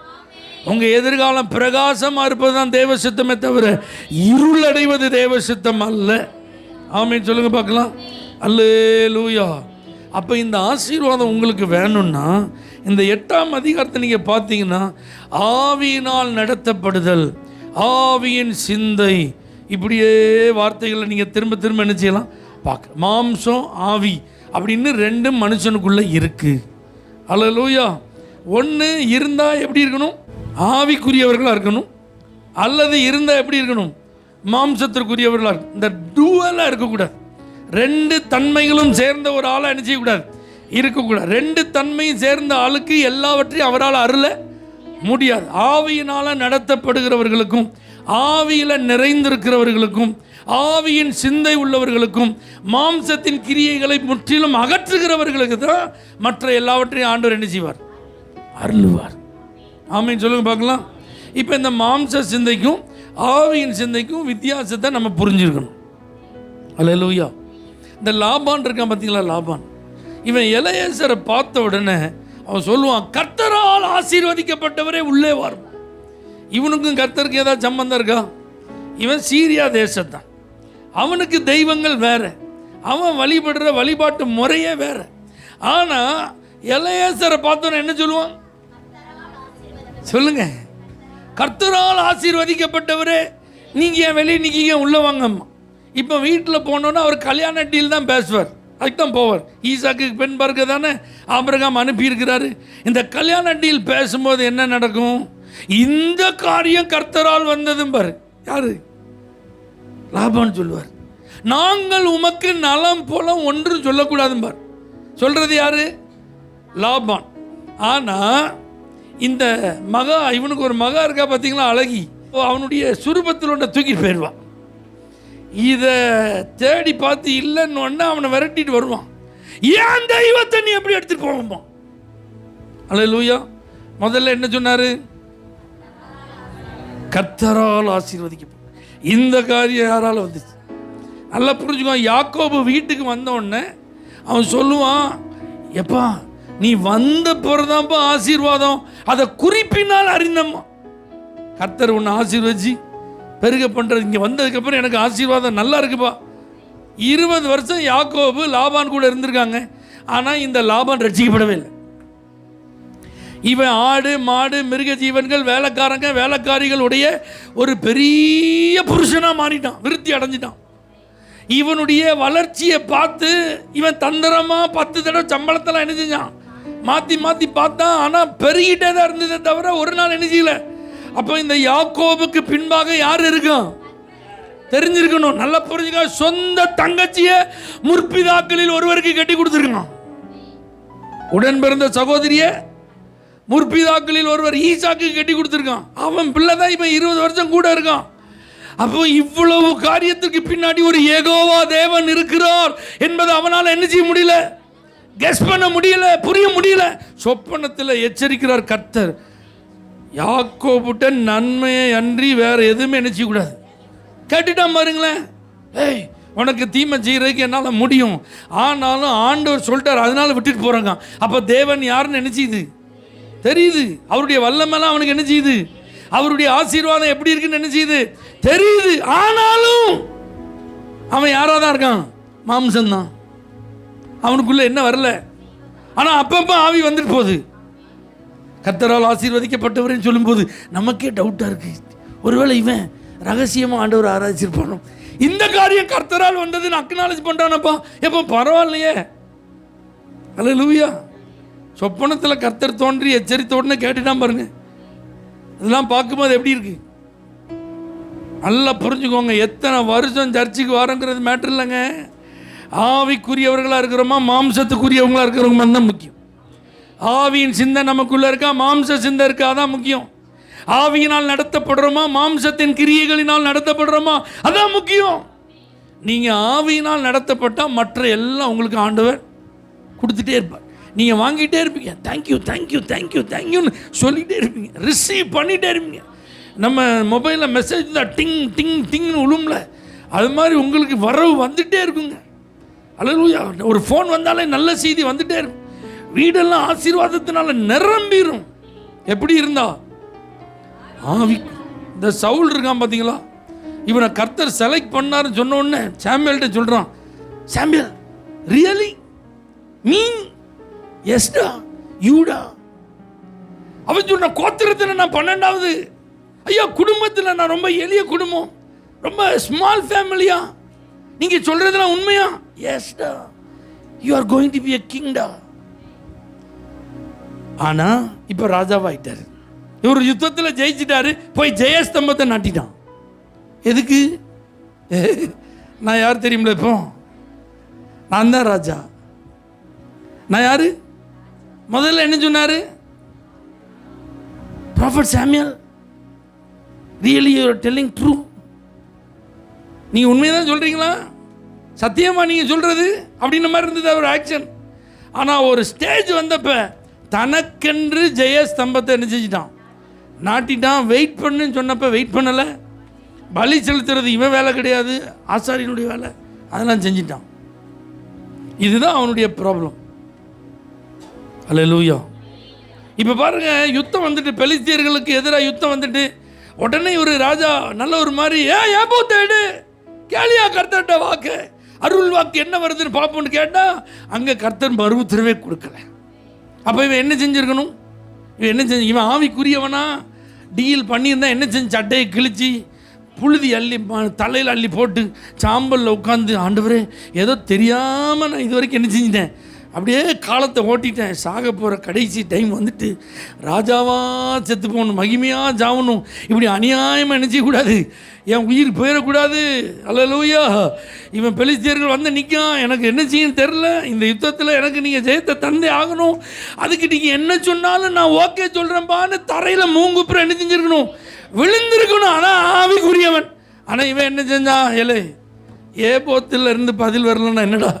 [SPEAKER 1] உங்கள் எதிர்காலம் பிரகாசமாக இருப்பது தான் தேவ சித்தமே தவிர இருள் அடைவது தேவ சித்தம் அல்ல. ஆமென் சொல்லுங்க பார்க்கலாம். அல்லேலூயா. அப்போ இந்த ஆசீர்வாதம் உங்களுக்கு வேணும்னா இந்த 8ஆம் அதிகாரத்தை நீங்கள் பார்த்தீங்கன்னா, ஆவியினால் நடத்தப்படுதல், ஆவியின் சிந்தை, இப்படியே வார்த்தைகளை நீங்கள் திரும்ப திரும்ப என்ன செய்யலாம்? பார்க்க. மாம்சம் ஆவி அப்படின்னு 2 மனுஷனுக்குள்ளே இருக்குது. அல்லேலூயா. ஒன்று இருந்தால் எப்படி இருக்கணும்? ஆவிக்குரியவர்களாக இருக்கணும். அல்லது இருந்தால் எப்படி இருக்கணும்? மாம்சத்திற்குரியவர்களாக இருக்கணும். இந்த டூவலாக இருக்கக்கூடாது. 2 தன்மைகளும் சேர்ந்த ஒரு ஆளாக என்ன செய்யக்கூடாது? இருக்கக்கூடாது. 2 தன்மையும் சேர்ந்த ஆளுக்கு எல்லாவற்றையும் அவரால் அருள முடியாது. ஆவியினால நடத்தப்படுகிறவர்களுக்கும் ஆவியில நிறைந்திருக்கிறவர்களுக்கும் ஆவியின் சிந்தை உள்ளவர்களுக்கும் மாம்சத்தின் கிரியைகளை முற்றிலும் அகற்றுகிறவர்களுக்கு தான் மற்ற எல்லாவற்றையும் ஆண்டவர் என்ன செய்வார்? அருளுவார். ஆமீன் சொல்லுங்க பார்க்கலாம். இப்போ இந்த மாம்ச சிந்தைக்கும் ஆவியின் சிந்தைக்கும் வித்தியாசத்தை நம்ம புரிஞ்சிருக்கணும். அல்லேலூயா. இந்த லாபான் இருக்கான் பார்த்தீங்களா, லாபான் இவன் எலெயாசாரை பார்த்த உடனே அவன் சொல்லுவான், கர்த்தரால் ஆசீர்வதிக்கப்பட்டவரே உள்ளே வரும். இவனுக்கும் கர்த்தருக்கு ஏதாவது சம்பந்தம் இருக்கா? இவன் சீரியா தேசத்தான், அவனுக்கு தெய்வங்கள் வேற, அவன் வழிபடுற வழிபாட்டு முறையே வேற. ஆனால் எலெயாசாரை பார்த்தவன் என்ன சொல்லுவான்? சொல்லுங்க, கர்த்தரால் ஆசீர்வதிக்கப்பட்டவரே நீங்கள் ஏன் வெளியே நிற்கீங்க, உள்ளே வாங்கம்மா. இப்போ வீட்டில் போனோன்னா அவர் கல்யாண டீல் தான் பேசுவார், அதுக்கு தான் போவார். ஈசாக்கு பெண் பார்க்க தானே ஆபிரகாம் அனுப்பியிருக்கிறாரு. இந்த கல்யாண டீல் பேசும்போது என்ன நடக்கும்? இந்த காரியம் கர்த்தரால் வந்ததும் பாரு. யாரு? லாபான் சொல்லுவார், நாங்கள் உமக்கு நலம் போல ஒன்றும் சொல்லக்கூடாதும் பார். சொல்றது யாரு? லாபான். ஆனால் இந்த மகா, இவனுக்கு ஒரு மகா இருக்கா பார்த்தீங்களா, அழகி, அவனுடைய சுரூபத்தில் ஒன்றை தூக்கிட்டு போயிடுவான். இதை தேடி பார்த்து இல்லைன்னு ஒன்று அவனை விரட்டிட்டு வருவான். ஏன் தெய்வத்தை நீ எப்படி எடுத்துட்டு போவோமா? அல்லேலூயா. முதல்ல என்ன சொன்னாரு? கர்த்தரால் ஆசீர்வதிக்கப்படும். இந்த காரியம் யாரால வந்துச்சு? நல்லா புரிஞ்சுக்கோ. யாக்கோபு வீட்டுக்கு வந்த உடனே அவன் சொல்லுவான், எப்பா நீ வந்த பிறதான்ப்பா ஆசீர்வாதம், அதை குறிப்பினால் அறிந்தம்மா. கர்த்தர் உன்னை ஆசீர்வதிச்சு பெருக பண்ணுறது, இங்கே வந்ததுக்கப்புறம் எனக்கு ஆசீர்வாதம் நல்லா இருக்குப்பா. 20 வருஷம் யாக்கோபு லாபான் கூட இருந்திருக்காங்க. ஆனால் இந்த லாபான் ரட்சிக்கப்படவே இல்லை. இவன் ஆடு மாடு மிருக ஜீவன்கள் வேலைக்காரங்க வேலைக்காரிகளுடைய ஒரு பெரிய புருஷனாக மாறிட்டான், விருத்தி அடைஞ்சிட்டான். இவனுடைய வளர்ச்சியை பார்த்து இவன் தந்திரமாக 10 தடவை சம்பளத்தெல்லாம் என்ன செஞ்சான், மாற்றி மாற்றி பார்த்தான். ஆனால் பெருகிட்டே தான் இருந்ததே தவிர ஒரு நாள் என்ன செய்யல. அப்போ இந்த யாக்கோபுக்கு பின்பாக யார் இருக்கும் தெரிஞ்சிருக்கணும். நல்லா புரிஞ்சுக்க. சொந்த தங்கச்சியை முற்பிதாக்களில் ஒருவருக்கு கட்டி கொடுத்துருக்கான். உடன் பிறந்த சகோதரிய முற்பிதாக்களில் ஒருவர் ஈசாக்கு கட்டி கொடுத்துருக்கான். அவன் பிள்ளை தான் இப்போ 20 வருஷம் கூட இருக்கான். அப்போ இவ்வளவு காரியத்துக்கு பின்னாடி ஒரு யெகோவா தேவன் இருக்கிறார் என்பது அவனால் என்ன செய்ய முடியல, கெஸ் பண்ண முடியல, புரிய முடியல. சொப்பனத்தில் எச்சரிக்கிறார் கர்த்தர், யாக்கோபுட்ட நன்மையை அன்றி வேற எதுவுமே நினைச்சக்கூடாது. கேட்டுட்டான் பாருங்களேன். ஏய், உனக்கு தீமை செய்யறதுக்கு என்னால் முடியும், ஆனாலும் ஆண்டவர் சொல்லிட்டார், அதனால விட்டுட்டு போறாங்க. அப்போ தேவன் யாருன்னு நினைச்சிது தெரியுது. அவருடைய வல்லமெல்லாம் அவனுக்கு என்ன செய்யுது, அவருடைய ஆசீர்வாதம் எப்படி இருக்குன்னு என்ன செய்யுது தெரியுது. ஆனாலும் அவன் யாராக தான் இருக்கான், மாம்சம்தான். அவனுக்குள்ள என்ன வரல. ஆனால் அப்பப்போ ஆவி வந்துட்டு போகுது. கர்த்தரால் ஆசீர்வதிக்கப்பட்டவர்னு சொல்லும்போது நமக்கே டவுட்டாக இருக்கு, ஒருவேளை இவன் ரகசியமாக ஆண்டவர் ஆராய்ச்சிருப்பானோ. இந்த காரியம் கர்த்தரால் வந்ததுன்னு அக்னாலேஜ் பண்ணுறானப்பா. எப்போ பரவாயில்லையே. அல்லேலூயா. சொப்பனத்தில் கர்த்தர் தோன்றி எச்சரித்த உடனே கேட்டுட்டான் பாருங்க. இதெல்லாம் பார்க்கும்போது எப்படி இருக்கு நல்லா புரிஞ்சுக்கோங்க. எத்தனை வருஷம் சர்ச்சுக்கு வரோங்கிறது மேட்டர் இல்லைங்க. ஆவிக்குரியவர்களாக இருக்கிறோமா மாம்சத்துக்குரியவங்களாக இருக்கிறவங்க தான் முக்கியம். ஆவியின் சிந்தை நமக்குள்ளே இருக்கா, மாம்ச சிந்தை இருக்கா, அதான் முக்கியம். ஆவியினால் நடத்தப்படுறோமா மாம்சத்தின் கிரியைகளினால் நடத்தப்படுறோமா, அதான் முக்கியம். நீங்கள் ஆவியினால் நடத்தப்பட்டால் மற்ற எல்லாம் உங்களுக்கு ஆண்டவர் கொடுத்துட்டே இருப்பார். நீங்கள் வாங்கிட்டே இருப்பீங்க, தேங்க்யூ தேங்க்யூ தேங்க்யூ தேங்க்யூன்னு சொல்லிகிட்டே இருப்பீங்க, ரிசீவ் பண்ணிகிட்டே இருப்பீங்க. நம்ம மொபைலில் மெசேஜ் தான் டிங் டிங் டிங்னு உழும்ல, அது மாதிரி உங்களுக்கு வரவு வந்துகிட்டே இருக்குங்க. அல்லேலூயா. ஒரு ஃபோன் வந்தாலே நல்ல செய்தி வந்துகிட்டே இருக்கும். வீடெல்லாம் ஆசீர்வாதத்தினால நிரம்பிடும். எப்படி இருந்தா ஆவி. இந்த சவுல் இருக்கான் பார்த்தீங்களா, இவனை கர்த்தர் செலக்ட் பண்ணாருன்னு சொன்ன உடனே சாமுவேல்கிட்ட சொல்கிறான், சாமுவேல் ரியலி மீ எஸ்டா யூடா. அவன் சொல்றான், கோத்திரத்தில் நான் 12வது. ஐயா, குடும்பத்தில் நான் ரொம்ப எளிய குடும்பம், ரொம்ப ஸ்மால் ஃபேமிலியா. நீங்கள் சொல்றதெல்லாம் உண்மையா? எஸ்டா, you are going to be a கிங்டா. ஆனா இப்ப ராஜாவாயிட்டாரு. இவர் யுத்தத்தில் ஜெயிச்சிட்டாரு, போய் ஜெயஸ்தம்பத்தை நாட்டிட்டான். எதுக்கு? நான் யார் தெரியுமில்ல, இப்போ நான் தான் ராஜா. நான் யாரு? முதல்ல என்ன சொன்னாரு? Prophet Samuel, really you are telling true? நீங்கள் உண்மையை தான் சொல்கிறீங்களா? சத்தியமாக நீங்கள் சொல்கிறது அப்படின்ற மாதிரி இருந்தது அவர் ஆக்ஷன். ஆனால் ஒரு ஸ்டேஜ் வந்தப்போ தனக்கென்று ஜெய ஸ்தம்பத்தை என்ன செஞ்சிட்டான்? நாட்டிட்டான். வெயிட் பண்ணுன்னு சொன்னப்போ வெயிட் பண்ணலை. பலி செலுத்துறது இவன் வேலை கிடையாது, ஆசாரியனுடைய வேலை. அதெல்லாம் செஞ்சிட்டான். இதுதான் அவனுடைய ப்ராப்ளம். அல்லேலூயா. இப்போ பாருங்க, யுத்தம் வந்துட்டு, பெலிஸ்தியர்களுக்கு எதிராக யுத்தம் வந்துட்டு, உடனே ஒரு ராஜா நல்ல ஒரு மாதிரி ஏபோ தேடு கேளியா கர்த்தர்ட்ட வாக்கு, அருள் வாக்கு என்ன வருதுன்னு பார்ப்போம்னு கேட்டால் அங்கே கர்த்தர் மறு உத்தரவே கொடுக்கல. அப்போ இவன் என்ன செஞ்சுருக்கணும்? இவன் ஆவிக்குரியவனா டீல் பண்ணியிருந்தா என்ன செஞ்சு, சட்டையை கிழிச்சு புழுதி அள்ளி தலையில் அள்ளி போட்டு சாம்பலில் உட்காந்து, ஆண்டவரே ஏதோ தெரியாமல் நான் இது வரைக்கும் என்ன செஞ்சிட்டேன், அப்படியே காலத்தை ஓட்டிட்டேன், சாக போகிற கடைசி டைம் வந்துட்டு ராஜாவாக செத்து போகணும், மகிமையாக சாவணும், இப்படி அநியாயமாக நினச்சிக்கூடாது, என் உயிர் போயிடக்கூடாது. அல்லேலூயா. இவன் பெலிஸ்தியர்கள் வந்து நிற்கான், எனக்கு என்ன செய்யணும் தெரில, இந்த யுத்தத்தில் எனக்கு நீங்கள் ஜெயத்தை தந்தே ஆகணும், அதுக்கு நீங்கள் என்ன சொன்னாலும் நான் ஓகே சொல்கிறேன்பான்னு தரையில் மூங்குப்புறம் என்ன செஞ்சுருக்கணும், விழுந்திருக்கணும். ஆனால் ஆவிக்குரியவன். ஆனால் இவன் என்ன செஞ்சான்? ஏபோத்தில் இருந்து பதில் வரலன்னா என்னடா,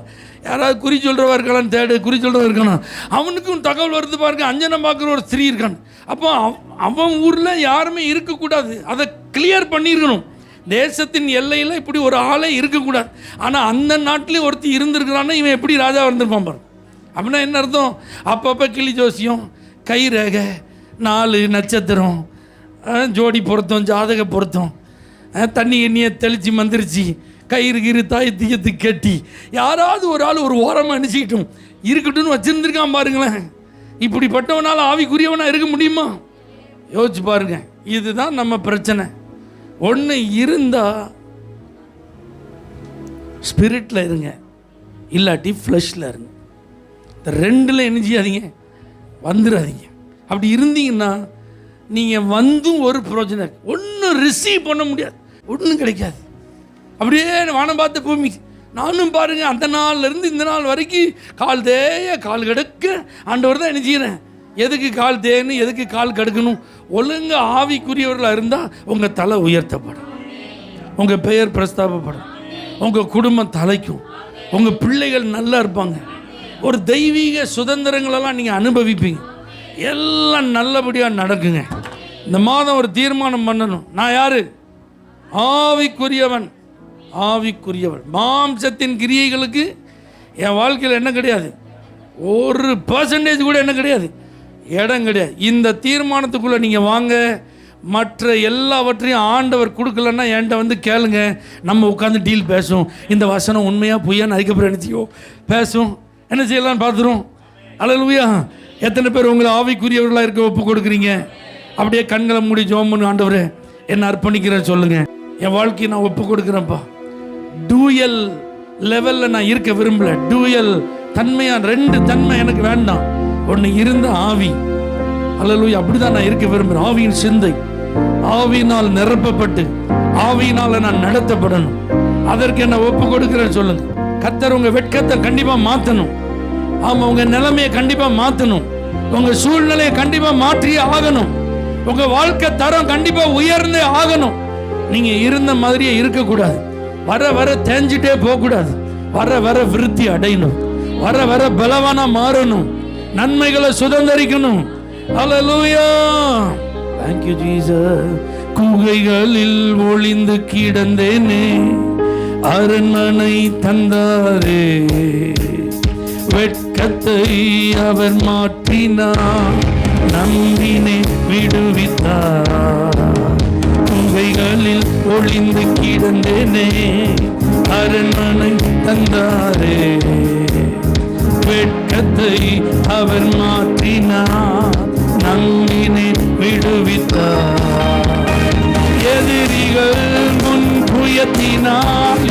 [SPEAKER 1] யாராவது குறி சொல்கிறவா இருக்கலாம், தேடு குறி சொல்கிறவா இருக்கானா, அவனுக்கும் தகவல் வருது பாருங்க, அஞ்சனம் பார்க்குற ஒரு ஸ்திரீ இருக்கான். அப்போ அவன் ஊரில் யாருமே இருக்கக்கூடாது, அதை கிளியர் பண்ணியிருக்கணும். தேசத்தின் எல்லையில் இப்படி ஒரு ஆளே இருக்கக்கூடாது. ஆனால் அந்த நாட்டிலே ஒருத்தி இருந்திருக்கிறான்னா இவன் எப்படி ராஜா வந்திருப்பான் பாரு. அப்படின்னா என்ன அர்த்தம்? அப்பப்போ கிளி ஜோசியம், கை ரேகை, 4 நட்சத்திரம், ஜோடி பொருத்தம், ஜாதக பொருத்தம், தண்ணி எண்ணியை தெளித்து மந்திரிச்சு, கயிறு தாயத்துக்கு கட்டி யாராவது ஒரு ஆள் ஒரு ஓரமாக நினச்சிக்கிட்டும் இருக்கட்டும்னு வச்சுருந்துருக்கான் பாருங்களேன். இப்படிப்பட்டவனால் ஆவிக்குரியவனாக இருக்க முடியுமா? யோசிச்சு பாருங்க. இதுதான் நம்ம பிரச்சனை. ஒன்று இருந்தால் ஸ்பிரிட்டில் இருங்க, இல்லாட்டி ஃப்ளஷில் இருங்க. இந்த ரெண்டில் என்ன செய்யாதீங்க, வந்துடாதீங்க. அப்படி இருந்தீங்கன்னா நீங்கள் வந்தும் ஒரு பிரயோஜனம், ஒன்றும் ரிசீவ் பண்ண முடியாது, ஒன்றும் கிடைக்காது. அப்படியே வானம் பார்த்த பூமி. நானும் பாருங்கள், அந்த நாள்லேருந்து இந்த நாள் வரைக்கும் கால் தேய கால் கெடுக்க ஆண்டவர் தான் என்ன செய்கிறேன். எதுக்கு கால் தேன்னு, எதுக்கு கால் கெடுக்கணும்? ஒழுங்கு ஆவிக்குரியவர்களாக இருந்தால் உங்கள் தலை உயர்த்தப்படும், உங்கள் பெயர் பிரஸ்தாபப்படும், உங்கள் குடும்பம் தலைக்கும், உங்கள் பிள்ளைகள் நல்லா இருப்பாங்க, ஒரு தெய்வீக சுதந்திரங்களெல்லாம் நீங்கள் அனுபவிப்பீங்க, எல்லாம் நல்லபடியாக நடக்குங்க. இந்த மாதம் ஒரு தீர்மானம் பண்ணணும். நான் யார்? ஆவிக்குரியவன். ஆவிக்குரியவன். மாம்சத்தின் கிரியைகளுக்கு என் வாழ்க்கையில் என்ன கிடையாது, 1% கூட என்ன கிடையாது, இடம் கிடையாது. இந்த தீர்மானத்துக்குள்ளே நீங்கள் வாங்க. மற்ற எல்லாவற்றையும் ஆண்டவர் கொடுக்கலன்னா என்கிட்ட வந்து கேளுங்க, நம்ம உட்காந்து டீல் பேசும். இந்த வசனம் உண்மையாக பொய்யான்னு அதுக்கப்புறம் நினச்சியோ பேசும், என்ன செய்யலான்னு பார்த்துரும். அல்லேலூயா. எத்தனை பேர் உங்களை ஆவிக்குரியவர்களாக இருக்க ஒப்பு கொடுக்குறீங்க? அப்படியே கண்களை மூடி ஜெபம் பண்ணு. ஆண்டவரே என்ன அர்ப்பணிக்கிறேன் சொல்லுங்கள், என் வாழ்க்கையை நான் ஒப்பு கொடுக்குறேன்ப்பா. டூயல் லெவலில் நான் இருக்க விரும்பல. டூயல் தன்மையாக 2 தன்மை எனக்கு வேண்டாம். ஒன்று இருந்த ஆவி. அல்லேலூயா. அப்படிதான் நான் இருக்க விரும்புகிறேன். ஆவியின் சிந்தை, ஆவியினால் நிரப்பப்பட்டு ஆவியினால் நான் நடத்தப்படணும். அதற்கு என்ன ஒப்பு கொடுக்குறேன்னு சொல்லுங்க. கர்த்தர் உங்கள் வெட்கத்தை கண்டிப்பாக மாற்றணும். ஆமாம், உங்கள் நிலைமையை கண்டிப்பாக மாற்றணும். உங்கள் சூழ்நிலையை கண்டிப்பாக மாற்றியே ஆகணும். உங்கள் வாழ்க்கை தரம் கண்டிப்பாக உயர்ந்தே ஆகணும். நீங்கள் இருந்த மாதிரியே இருக்கக்கூடாது. வர வர தேஞ்சிட்டே போகக்கூடாது. வர வர விருத்தி அடையணும். வர வர பலவானா மாறணும். நன்மைகளை சுதந்திரிக்கணும். அல்லேலூயா. Thank you Jesus. குகைகளில் ஒளிந்து கிடந்தேனே, அரண்மனை தந்தாரே, வெட்கத்தை அவர் மாற்றினார், நம்பினே விடுவித்தார். குகைகளில் ஒளிந்து கிடந்தேனே, அரண்மனை தந்தாரே, வெட்கத்தை அவர் மாற்றினார், நம்பினே விடுவித்தார். எதிரிகள் முன் புயத்தினால்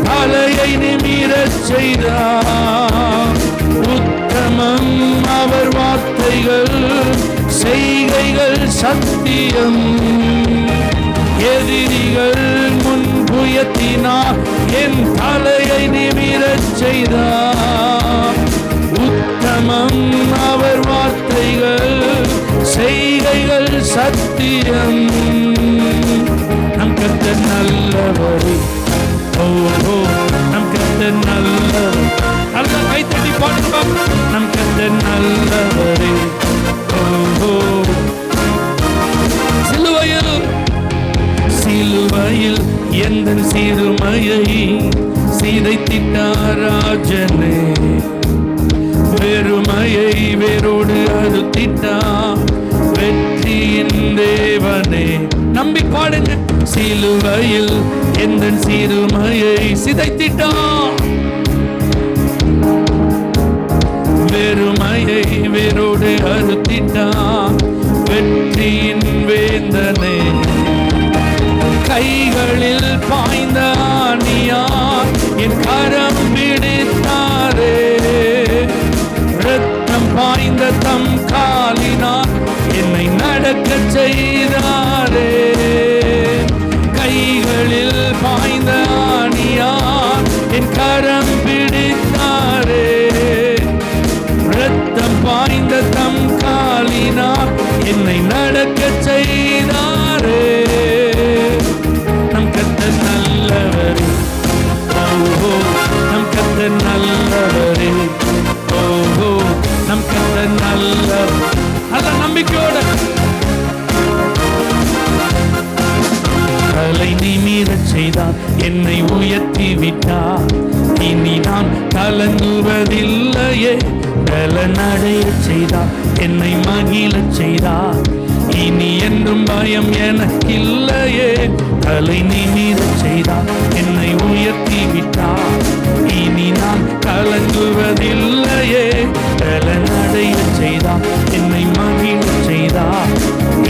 [SPEAKER 1] தலையை நிமிரச் செய்தார். உத்தமம் அவர் வார்த்தைகள், செய்கைகள் சத்தியம். எதிரிகள் முன் புயத்தினால் என் தலையை நிமிரச் செய்தார். உத்தமம் அவர் வார்த்தைகள், செய்கைகள் சத்தியம். நம் கர்த்தர் நல்லவரே, ஓஹோ நம் கர்த்தர் நல்லவர். நல்லா கை தட்டி பாடுங்க. நம் கர்த்தர் நல்லவரே, ஓஹோ. சிலுவையில் சிலுவையில் எந்த சிறுமையை சிதைத்திட்டார் ராஜனே. வெறுமையை வேரோடு அறுத்திட்டார் வெற்றியின் தேவனே. நம்பி பாடுங்க. சிலுவையில் எந்த சிறுமையை சிதைத்திட்டார், வெறுமையை வேரோடு அறுத்திட்டார் வெற்றியின் வேந்தனே. கைகளில் பாய்ந்த ஆணியார் என் கரம் பிடித்தாரே. ரத்தம் பாய்ந்த தம் காலினார் என்னை நடக்க செய்தாரே. கைகளில் பாய்ந்த ஆணியார் என் கரம் பிடித்தாரே. ரத்தம் பாய்ந்த தம் காலினார் என்னை நடக்க செய்தாரே. நம் கர்த்தர் நல்லவரே, ஓஹோ நம் கர்த்தர் நல்லவரே, ஓஹோ நம் கர்த்தர் நல்லவர். நல்ல நம்பிக்கையோட தலை நிமிரச் செய்தார், என்னை உயர்த்தி விட்டார். இனி நான் கலங்குவதில்லையே. பலனடையச் செய்தார், என்னை மகிழச் செய்தார். இனி என்றும் பயம் எனக்கில்லையே. தலை நிமிரச் செய்தார், என்னை உயர்த்தி விட்டார். இனி நான் கலங்குவதில்லையே. பலனடையச் செய்தார், என்னை மகிழச் செய்தார்.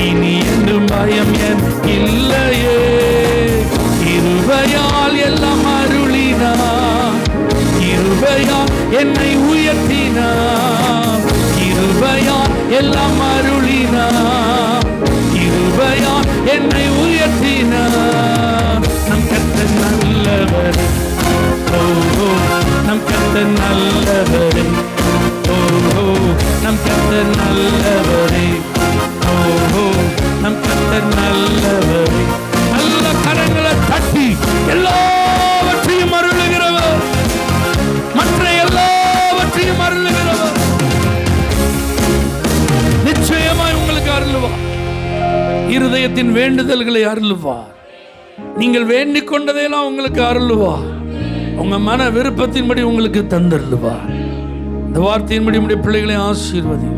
[SPEAKER 1] இனி என்றும் பயம் எனக்கில்லையே. கிருபையால் எல்லாம் அருளினார், கிருபையால் என்னை உயர்த்தினார். கிருபையால் எல்லாம் அருளினார், கிருபையால் என்னை உயர்த்தினார். நம் கர்த்தர் நல்லவர், ஓஹோ நம் கர்த்தர் நல்லவரே, ஓஹோ நம் கர்த்தர் நல்லவரே, ஓஹோ நம் கர்த்தர் நல்லவரே. நல்ல கரங்களை தட்டி எல்லாவற்றையும் அருளுகிறவர், மற்ற எல்லாவற்றையும் அருளுகிறவர். நிச்சயமாய் உங்களுக்கு அருளுவார். இருதயத்தின் வேண்டுதல்களை அருளுவார். நீங்கள் வேண்டிக் கொண்டதையெல்லாம் உங்களுக்கு அருளுவார். உங்க மன விருப்பத்தின்படி உங்களுக்கு தந்தருளுவார். இந்த வார்த்தையின்படி உடைய பிள்ளைகளை ஆசீர்வதி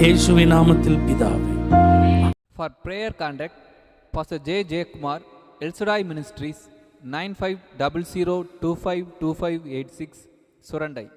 [SPEAKER 1] இயேசுவின் நாமத்தில் பிதாவே.
[SPEAKER 2] For prayer contact Pastor J. J. Kumar, El Shaddai Ministries, 9500252586, Surandai.